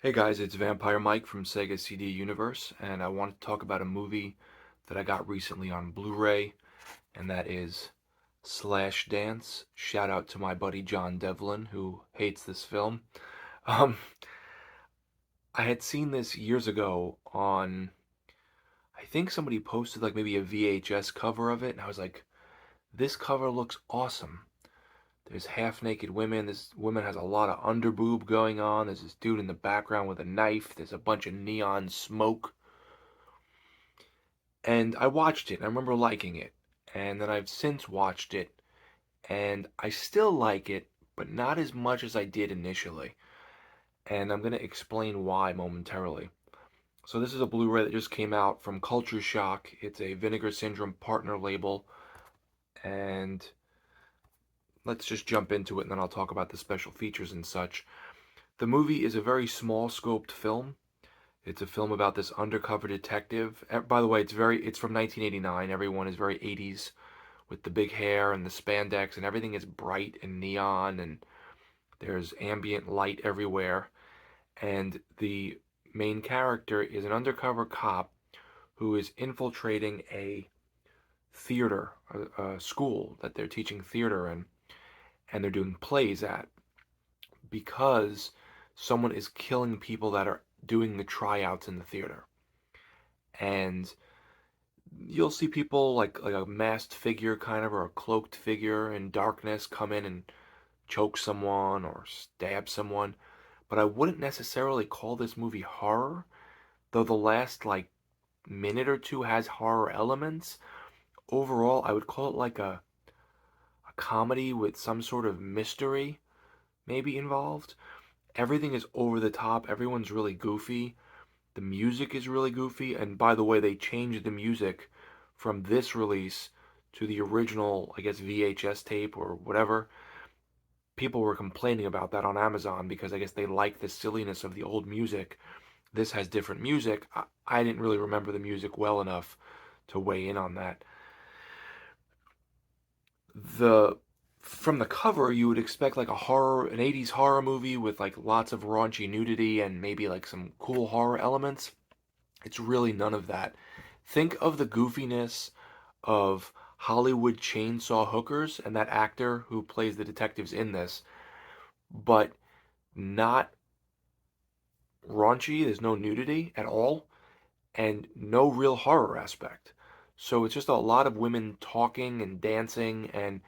Hey guys, it's Vampire Mike from Sega CD Universe, and I want to talk about a movie that I got recently on Blu-ray, and that is Slash Dance. Shout out to my buddy John Devlin, who hates this film. Um, I had seen this years ago on, I think somebody posted like maybe a VHS cover of it, and I was like, this cover looks awesome. There's half-naked women. This woman has a lot of underboob going on. There's this dude in the background with a knife. There's a bunch of neon smoke. And I watched it, and I remember liking it. And then I've since watched it, and I still like it, but not as much as I did initially. And I'm going to explain why momentarily. So this is a Blu-ray that just came out from Culture Shock. It's a Vinegar Syndrome partner label, and let's just jump into it, and then I'll talk about the special features and such. The movie is a very small scoped film. It's a film about this undercover detective. By the way, it's from 1989. Everyone is very 80s with the big hair and the spandex, and everything is bright and neon, and there's ambient light everywhere. And the main character is an undercover cop who is infiltrating a theater, a school that they're teaching theater in, and they're doing plays at, because someone is killing people that are doing the tryouts in the theater. And you'll see people like a masked figure kind of, or a cloaked figure in darkness, come in and choke someone or stab someone. But I wouldn't necessarily call this movie horror, though the last like minute or two has horror elements. Overall, I would call it like a comedy with some sort of mystery maybe involved. Everything is over the top, everyone's really goofy. The music is really goofy, and by the way, they changed the music from this release to the original, I guess, VHS tape or whatever. People were complaining about that on Amazon because I guess they like the silliness of the old music. This has different music. I didn't really remember the music well enough to weigh in on that. The From the cover, you would expect like an 80s horror movie with like lots of raunchy nudity and maybe like some cool horror elements. It's really none of that. Think of the goofiness of Hollywood chainsaw hookers and that actor who plays the detectives in this, but not raunchy. There's no nudity at all, and no real horror aspect. So it's just a lot of women talking and dancing, and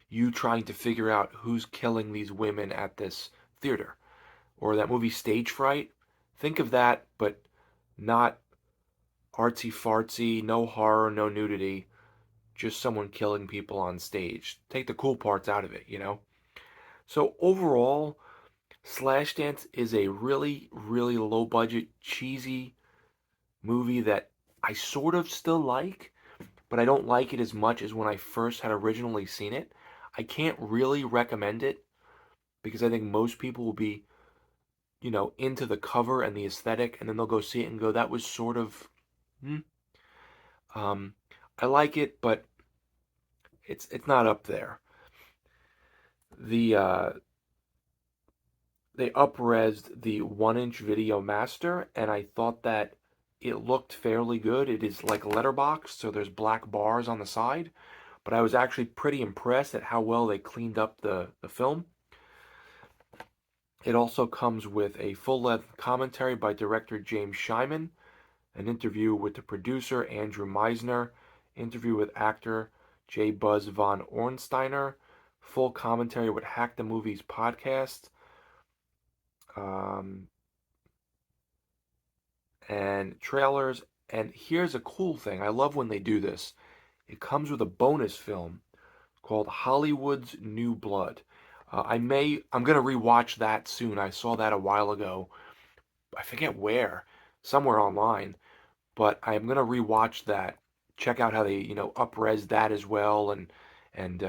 you trying to figure out who's killing these women at this theater. Or that movie Stage Fright. Think of that, but not artsy fartsy, no horror, no nudity, just someone killing people on stage. Take the cool parts out of it. So overall, Slash Dance is a really, really low budget, cheesy movie that I sort of still like, but I don't like it as much as when I first had originally seen it. I can't really recommend it because I think most people will be, into the cover and the aesthetic, and then they'll go see it and go, that was sort of, hmm. Um, I like it, but it's not up there. The They upresed the 1-inch video master, and I thought that it looked fairly good. It is like letterbox, so there's black bars on the side, but I was actually pretty impressed at how well they cleaned up the film. It also comes with a full-length commentary by director James Shyman, an interview with the producer Andrew Meisner, interview with actor J. Buzz von Ornsteiner, full commentary with Hack the Movies podcast, um, and trailers. And here's a cool thing. I love when they do this. It comes with a bonus film called Hollywood's New Blood. I'm gonna rewatch that soon. I saw that a while ago. I forget where, somewhere online. But I'm gonna rewatch that. Check out how they, upres that as well, and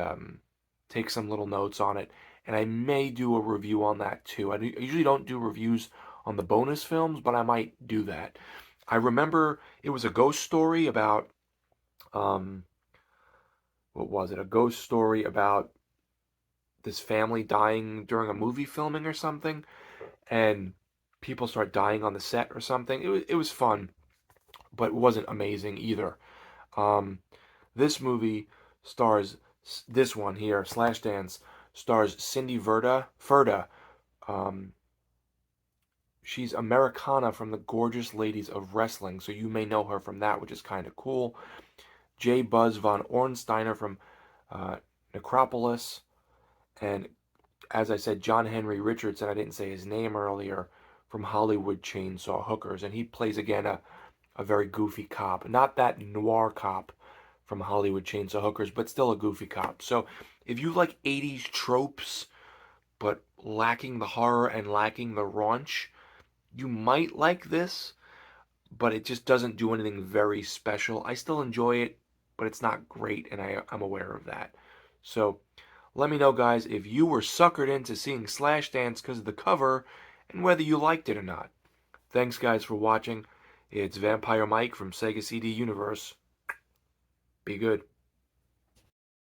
take some little notes on it. And I may do a review on that too. I usually don't do reviews on the bonus films, but I might do that. I remember it was a ghost story about um, what was it? A ghost story about this family dying during a movie filming or something. And people start dying on the set or something. It was fun, but it wasn't amazing either. Um, this movie stars this one here, Slashdance, stars Cindy Ferda. Um, she's Americana from the Gorgeous Ladies of Wrestling, so you may know her from that, which is kind of cool. J. Buzz von Ornsteiner from uh, Necropolis, and as I said, John Henry Richardson, I didn't say his name earlier, from Hollywood Chainsaw Hookers, and he plays again a very goofy cop. Not that noir cop from Hollywood Chainsaw Hookers, but still a goofy cop. So if you like 80s tropes, but lacking the horror and lacking the raunch, you might like this, but it just doesn't do anything very special. I still enjoy it, but it's not great, and I'm aware of that. So let me know, guys, if you were suckered into seeing Slashdance because of the cover and whether you liked it or not. Thanks, guys, for watching. It's Vampire Mike from Sega CD Universe. Be good.